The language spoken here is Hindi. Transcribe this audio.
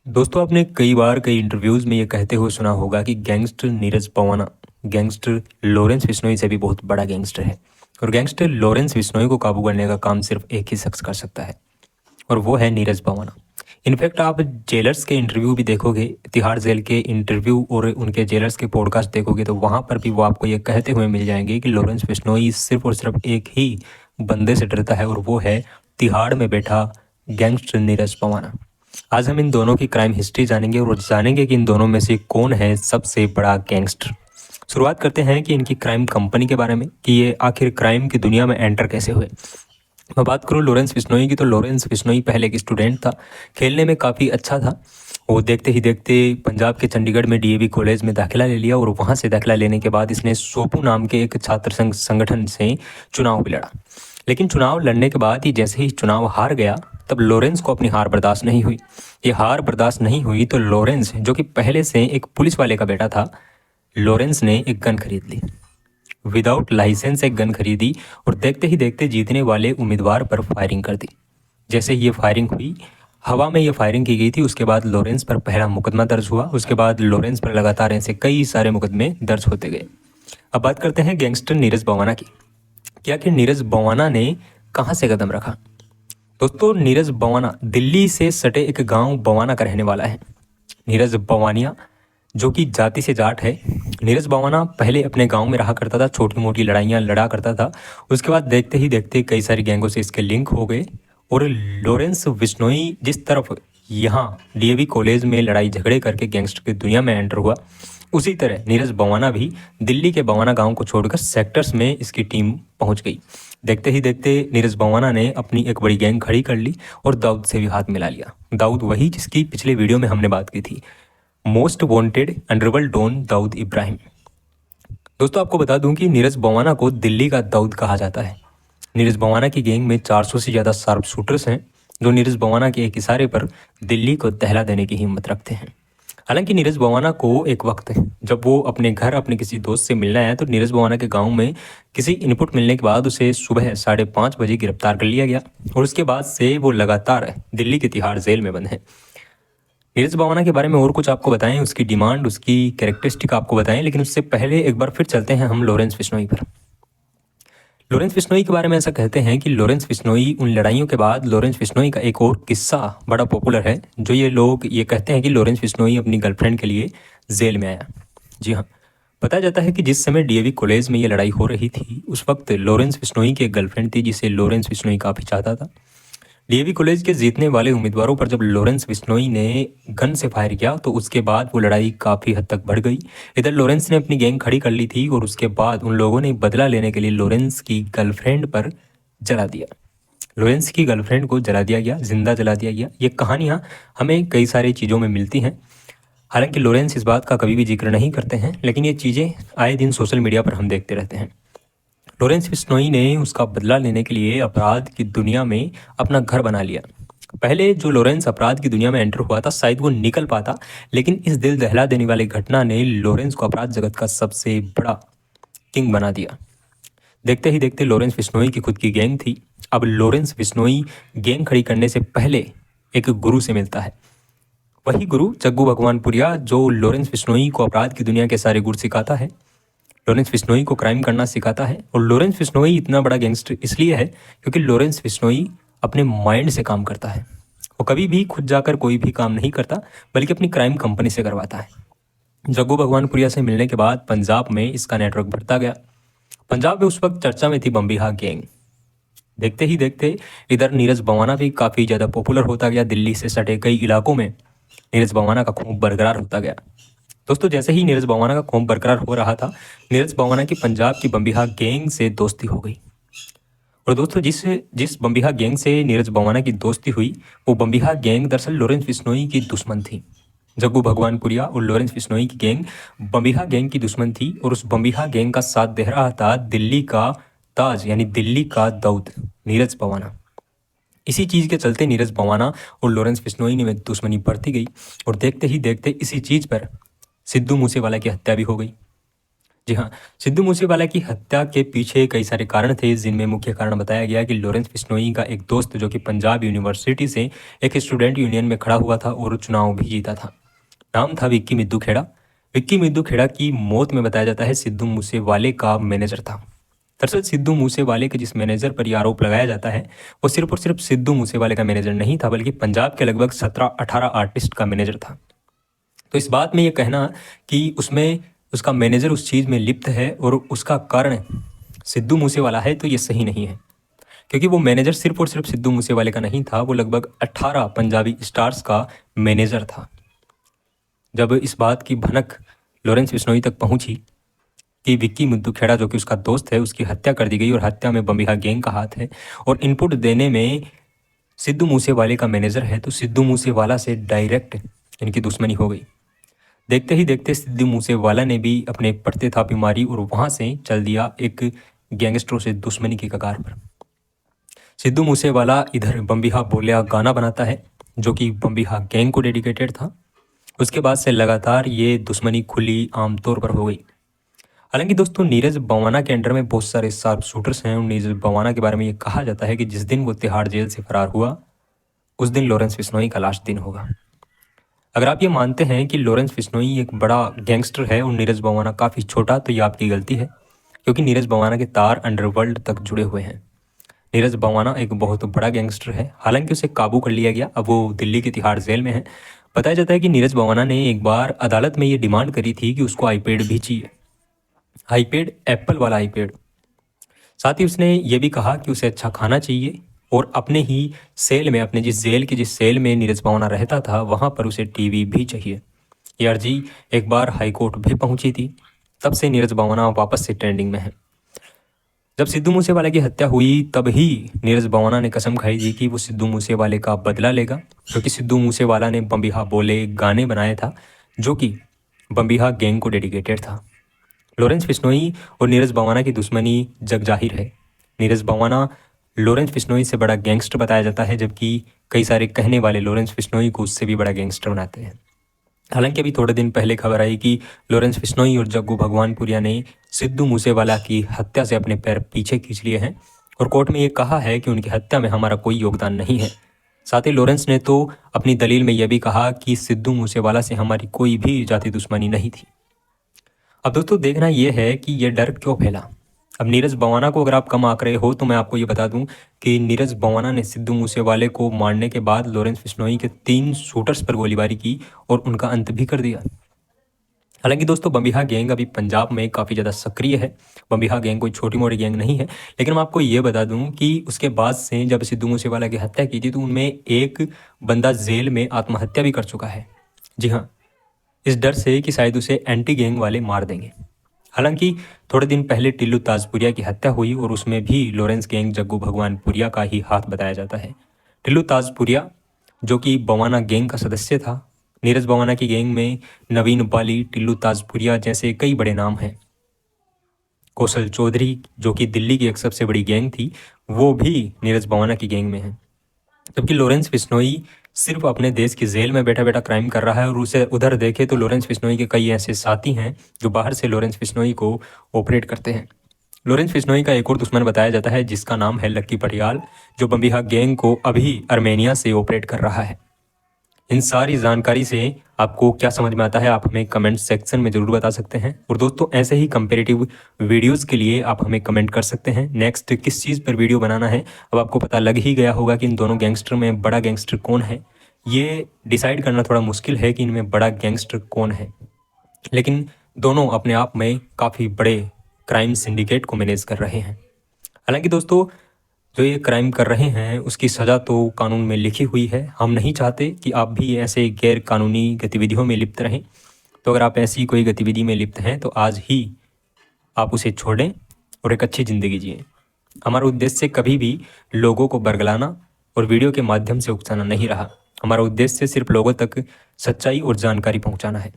दोस्तों आपने कई बार कई इंटरव्यूज़ में ये कहते हुए सुना होगा कि gangster Neeraj Bawana gangster Lawrence Bishnoi से भी बहुत बड़ा गैंगस्टर है। और गैंगस्टर लॉरेंस बिश्नोई को काबू करने का काम सिर्फ एक ही शख्स कर सकता है और वो है नीरज पवाना। इनफैक्ट आप जेलर्स के इंटरव्यू भी देखोगे, तिहाड़ जेल के इंटरव्यू और उनके जेलर्स के पॉडकास्ट देखोगे तो वहाँ पर भी वो आपको ये कहते हुए मिल जाएंगे कि लॉरेंस बिश्नोई सिर्फ और सिर्फ एक ही बंदे से डरता है और वो है तिहाड़ में बैठा गैंगस्टर नीरज पवाना। आज हम इन दोनों की क्राइम हिस्ट्री जानेंगे और जानेंगे कि इन दोनों में से कौन है सबसे बड़ा गैंगस्टर। शुरुआत करते हैं कि इनकी क्राइम कंपनी के बारे में, कि ये आखिर क्राइम की दुनिया में एंटर कैसे हुए। मैं बात करूँ लॉरेंस बिश्नोई की, तो लॉरेंस बिश्नोई पहले एक स्टूडेंट था, खेलने में काफ़ी अच्छा था। वो देखते ही देखते पंजाब के चंडीगढ़ में डीएवी कॉलेज में दाखिला ले लिया और वहाँ से दाखिला लेने के बाद इसने सोपू नाम के एक छात्र संगठन से चुनाव भी लड़ा। लेकिन चुनाव लड़ने के बाद ही जैसे ही चुनाव हार गया तब लॉरेंस को अपनी हार बर्दाश्त नहीं हुई। ये हार बर्दाश्त नहीं हुई तो लॉरेंस, जो कि पहले से एक पुलिस वाले का बेटा था, लॉरेंस ने एक गन खरीद ली, विदाउट लाइसेंस एक गन खरीदी और देखते ही देखते जीतने वाले उम्मीदवार पर फायरिंग कर दी। जैसे ये फायरिंग हुई, हवा में ये फायरिंग की गई थी, उसके बाद लॉरेंस पर पहला मुकदमा दर्ज हुआ। उसके बाद लॉरेंस पर लगातार ऐसे कई सारे मुकदमे दर्ज होते गए। अब बात करते हैं गैंगस्टर नीरज बवाना की। क्या कि नीरज बवाना ने कहाँ से कदम रखा। दोस्तों नीरज बवाना दिल्ली से सटे एक गांव बवाना का रहने वाला है। नीरज बवानिया, जो कि जाति से जाट है। नीरज बवाना पहले अपने गांव में रहा करता था, छोटी मोटी लड़ाइयाँ लड़ा करता था। उसके बाद देखते ही देखते कई सारी गैंगों से इसके लिंक हो गए और लॉरेंस बिश्नोई जिस तरफ यहाँ डीएवी कॉलेज में लड़ाई झगड़े करके गैंगस्टर की दुनिया में एंटर हुआ, उसी तरह नीरज बवाना भी दिल्ली के बवाना गांव को छोड़कर सेक्टर्स में इसकी टीम पहुंच गई। देखते ही देखते नीरज बवाना ने अपनी एक बड़ी गैंग खड़ी कर ली और दाऊद से भी हाथ मिला लिया। दाऊद वही जिसकी पिछले वीडियो में हमने बात की थी, most wanted underworld don Dawood Ibrahim. दोस्तों आपको बता दूं कि नीरज बवाना को दिल्ली का दाऊद कहा जाता है। नीरज बवाना की गैंग में 400 से ज़्यादा शार्प शूटर्स हैं जो नीरज बवाना के एक इशारे पर दिल्ली को दहला देने की हिम्मत रखते हैं। हालांकि नीरज बवाना को एक वक्त जब वो अपने घर अपने किसी दोस्त से मिलने आया तो नीरज बवाना के गांव में किसी इनपुट मिलने के बाद उसे सुबह 5:30 बजे गिरफ्तार कर लिया गया और उसके बाद से वो लगातार दिल्ली के तिहाड़ जेल में बंद है। नीरज बवाना के बारे में और कुछ आपको बताएं, उसकी डिमांड, उसकी कैरेक्टरिस्टिक आपको बताएं, लेकिन उससे पहले एक बार फिर चलते हैं हम लॉरेंस बिश्नोई पर। लॉरेंस बिश्नोई के बारे में ऐसा कहते हैं कि लॉरेंस बिश्नोई, उन लड़ाइयों के बाद लॉरेंस बिश्नोई का एक और किस्सा बड़ा पॉपुलर है, जो ये लोग ये कहते हैं कि लॉरेंस बिश्नोई अपनी गर्लफ्रेंड के लिए जेल में आया। जी हाँ, बताया जाता है कि जिस समय डीएवी कॉलेज में ये लड़ाई हो रही थी उस वक्त लॉरेंस बिश्नोई की एक गर्लफ्रेंड थी जिसे लॉरेंस बिश्नोई काफ़ी चाहता था। डीएवी कॉलेज के जीतने वाले उम्मीदवारों पर जब लॉरेंस बिश्नोई ने गन से फायर किया तो उसके बाद वो लड़ाई काफ़ी हद तक बढ़ गई। इधर लॉरेंस ने अपनी गैंग खड़ी कर ली थी और उसके बाद उन लोगों ने बदला लेने के लिए लॉरेंस की गर्लफ्रेंड पर जला दिया। लॉरेंस की गर्लफ्रेंड को जला दिया गया, जिंदा जला दिया गया। ये कहानियाँ हमें कई सारी चीज़ों में मिलती हैं। हालांकि लॉरेंस इस बात का कभी भी जिक्र नहीं करते हैं, लेकिन ये चीज़ें आए दिन सोशल मीडिया पर हम देखते रहते हैं। लॉरेंस बिश्नोई ने उसका बदला लेने के लिए अपराध की दुनिया में अपना घर बना लिया। पहले जो लॉरेंस अपराध की दुनिया में एंटर हुआ था शायद वो निकल पाता, लेकिन इस दिल दहला देने वाली घटना ने लॉरेंस को अपराध जगत का सबसे बड़ा किंग बना दिया। देखते ही देखते लॉरेंस बिश्नोई की खुद की गैंग थी। अब लॉरेंस बिश्नोई गैंग खड़ी करने से पहले एक गुरु से मिलता है। वही गुरु जग्गू भगवानपुरिया, जो लॉरेंस बिश्नोई को अपराध की दुनिया के सारे गुर सिखाता है, लॉरेंस बिश्नोई को क्राइम करना सिखाता है। और लॉरेंस बिश्नोई इतना बड़ा गैंगस्टर इसलिए है क्योंकि लॉरेंस बिश्नोई अपने माइंड से काम करता है। वो कभी भी खुद जाकर कोई भी काम नहीं करता, बल्कि अपनी क्राइम कंपनी से करवाता है। जग्गू भगवानपुरिया से मिलने के बाद पंजाब में इसका नेटवर्क बढ़ता गया। पंजाब में उस वक्त चर्चा में थी बम्बिहा गैंग। देखते ही देखते इधर नीरज बवाना भी काफ़ी ज़्यादा पॉपुलर होता गया। दिल्ली से सटे कई इलाकों में नीरज बवाना का खौफ बरकरार होता गया। दोस्तों जैसे ही नीरज बवाना का खौफ बरकरार हो रहा था, नीरज बवाना की पंजाब की बम्बिहा गैंग से दोस्ती हो गई। और दोस्तों जिस जिस बम्बिहा गैंग से नीरज बवाना की दोस्ती हुई, वो बम्बिहा गैंग दरअसल लॉरेंस बिश्नोई की दुश्मन थी। जग्गू भगवानपुरिया और लॉरेंस बिश्नोई की गैंग बम्बिहा गैंग की दुश्मन थी और उस बम्बिहा गैंग का साथ दे रहा था दिल्ली का ताज, यानी दिल्ली का दाऊद, नीरज बवाना। इसी चीज़ के चलते नीरज बवाना और लॉरेंस बिश्नोई में दुश्मनी बढ़ती गई और देखते ही देखते इसी चीज़ पर सिद्धू मूसेवाला की हत्या भी हो गई। जी हाँ, सिद्धू मूसेवाला की हत्या के पीछे कई सारे कारण थे, जिनमें मुख्य कारण बताया गया कि लॉरेंस बिश्नोई का एक दोस्त जो कि पंजाब यूनिवर्सिटी से एक स्टूडेंट यूनियन में खड़ा हुआ था और चुनाव भी जीता था। नाम था विक्की मिद्दू खेड़ा। विक्की मिद्दू खेड़ा की मौत में बताया जाता है सिद्धू मूसेवाले का मैनेजर था। दरअसल सिद्धू मूसेवाले के जिस मैनेजर पर यह आरोप लगाया जाता है वो सिर्फ और सिर्फ सिद्धू मूसेवाले का मैनेजर नहीं था, बल्कि पंजाब के लगभग 17-18 आर्टिस्ट का मैनेजर था। तो इस बात में ये कहना कि उसमें उसका मैनेजर उस चीज़ में लिप्त है और उसका कारण सिद्धू मूसेवाला है, तो ये सही नहीं है। क्योंकि वो मैनेजर सिर्फ और सिर्फ सिद्धू मूसेवाले का नहीं था, वो लगभग 18 पंजाबी स्टार्स का मैनेजर था। जब इस बात की भनक लॉरेंस बिश्नोई तक पहुंची कि विक्की मिद्दू खेड़ा जो कि उसका दोस्त है, उसकी हत्या कर दी गई और हत्या में बम्बिहा गैंग का हाथ है और इनपुट देने में सिद्धू मूसेवाले का मैनेजर है, तो सिद्धू मूसेवाला से डायरेक्ट इनकी दुश्मनी हो गई। देखते ही देखते सिद्धू मूसेवाला ने भी अपने पड़ते थापी मारी और वहाँ से चल दिया एक गैंगस्टरों से दुश्मनी की कगार पर। सिद्धू मूसेवाला इधर बम्बिहा बोलिया गाना बनाता है जो कि बम्बिहा गैंग को डेडिकेटेड था। उसके बाद से लगातार ये दुश्मनी खुली आमतौर पर हो गई। हालांकि दोस्तों नीरज बवाना के अंडर में बहुत सारे शार्प शूटर्स हैं और नीरज बवाना के बारे में ये कहा जाता है कि जिस दिन वो तिहाड़ जेल से फरार हुआ उस दिन लॉरेंस बिश्नोई का लास्ट दिन होगा। अगर आप ये मानते हैं कि लॉरेंस बिश्नोई एक बड़ा गैंगस्टर है और नीरज बवाना काफ़ी छोटा, तो ये आपकी गलती है, क्योंकि नीरज बवाना के तार अंडरवर्ल्ड तक जुड़े हुए हैं। नीरज बवाना एक बहुत बड़ा गैंगस्टर है। हालांकि उसे काबू कर लिया गया, अब वो दिल्ली के तिहाड़ जेल में है। बताया जाता है कि नीरज बवाना ने एक बार अदालत में ये डिमांड करी थी कि उसको आईपैड भी चाहिए, आईपैड, एप्पल वाला आईपैड। साथ ही उसने ये भी कहा कि उसे अच्छा खाना चाहिए और अपने ही सेल में, अपने जिस सेल में नीरज बवाना रहता था वहाँ पर उसे टीवी भी चाहिए। ये अर्जी एक बार हाईकोर्ट भी पहुंची थी। तब से नीरज बवाना वापस से ट्रेंडिंग में है। जब सिद्धू मूसेवाले की हत्या हुई तब ही नीरज बवाना ने कसम खाई थी कि वो सिद्धू मूसेवाले का बदला लेगा, क्योंकि सिद्धू मूसेवाला ने बम्बिहा बोले गाने बनाया था जो कि बम्बिहा गैंग को डेडिकेटेड था। लॉरेंस बिश्नोई और नीरज बवाना की दुश्मनी जग जाहिर है। नीरज बवाना लॉरेंस बिश्नोई से बड़ा गैंगस्टर बताया जाता है, जबकि कई सारे कहने वाले लॉरेंस बिश्नोई को उससे भी बड़ा गैंगस्टर बनाते हैं। हालांकि अभी थोड़े दिन पहले खबर आई कि लॉरेंस बिश्नोई और जग्गू भगवानपुरिया ने सिद्धू मूसेवाला की हत्या से अपने पैर पीछे खींच लिए हैं और कोर्ट में ये कहा है कि उनकी हत्या में हमारा कोई योगदान नहीं है। साथ ही लॉरेंस ने तो अपनी दलील में यह भी कहा कि सिद्धू मूसेवाला से हमारी कोई भी जाति दुश्मनी नहीं थी। अब दोस्तों देखना यह है कि यह डर क्यों फैला। अब नीरज बवाना को अगर आप कम आंक रहे हो तो मैं आपको ये बता दूं कि नीरज बवाना ने सिद्धू मूसेवाले को मारने के बाद लॉरेंस बिश्नोई के 3 शूटर्स पर गोलीबारी की और उनका अंत भी कर दिया। हालांकि दोस्तों बम्बिहा गैंग अभी पंजाब में काफ़ी ज़्यादा सक्रिय है। बम्बिहा गैंग कोई छोटी मोटी गैंग नहीं है, लेकिन मैं आपको ये बता दूं कि उसके बाद से जब सिद्धू मूसेवाला की हत्या की थी तो उनमें एक बंदा जेल में आत्महत्या भी कर चुका है। जी हाँ, इस डर से कि शायद उसे एंटी गैंग वाले मार देंगे। हालांकि थोड़े दिन पहले टिल्लू ताजपुरिया की हत्या हुई और उसमें भी लॉरेंस गैंग जग्गू भगवानपुरिया का ही हाथ बताया जाता है। टिल्लू ताजपुरिया जो कि बवाना गैंग का सदस्य था। नीरज बवाना की गैंग में नवीन बाली, टिल्लू ताजपुरिया जैसे कई बड़े नाम हैं। कौशल चौधरी जो कि दिल्ली की एक सबसे बड़ी गैंग थी, वो भी नीरज बवाना की गैंग में है। जबकि लॉरेंस बिश्नोई सिर्फ अपने देश की जेल में बैठा बैठा क्राइम कर रहा है और उसे उधर देखे तो लॉरेंस बिश्नोई के कई ऐसे साथी हैं जो बाहर से लॉरेंस बिश्नोई को ऑपरेट करते हैं। लॉरेंस बिश्नोई का एक और दुश्मन बताया जाता है जिसका नाम है लक्की पटियाल, जो बम्बिहा गैंग को अभी आर्मेनिया से ऑपरेट कर रहा है। इन सारी जानकारी से आपको क्या समझ में आता है आप हमें कमेंट सेक्शन में ज़रूर बता सकते हैं। और दोस्तों ऐसे ही कंपेरेटिव वीडियोस के लिए आप हमें कमेंट कर सकते हैं नेक्स्ट किस चीज़ पर वीडियो बनाना है। अब आपको पता लग ही गया होगा कि इन दोनों गैंगस्टर में बड़ा गैंगस्टर कौन है। ये डिसाइड करना थोड़ा मुश्किल है कि इनमें बड़ा गैंगस्टर कौन है, लेकिन दोनों अपने आप में काफ़ी बड़े क्राइम सिंडिकेट को मैनेज कर रहे हैं। हालांकि दोस्तों जो ये क्राइम कर रहे हैं उसकी सज़ा तो कानून में लिखी हुई है। हम नहीं चाहते कि आप भी ऐसे गैर कानूनी गतिविधियों में लिप्त रहें। तो अगर आप ऐसी कोई गतिविधि में लिप्त हैं तो आज ही आप उसे छोड़ें और एक अच्छी ज़िंदगी जिएं। हमारा उद्देश्य कभी भी लोगों को बरगलाना और वीडियो के माध्यम से उकसाना नहीं रहा। हमारा उद्देश्य सिर्फ लोगों तक सच्चाई और जानकारी पहुंचाना है।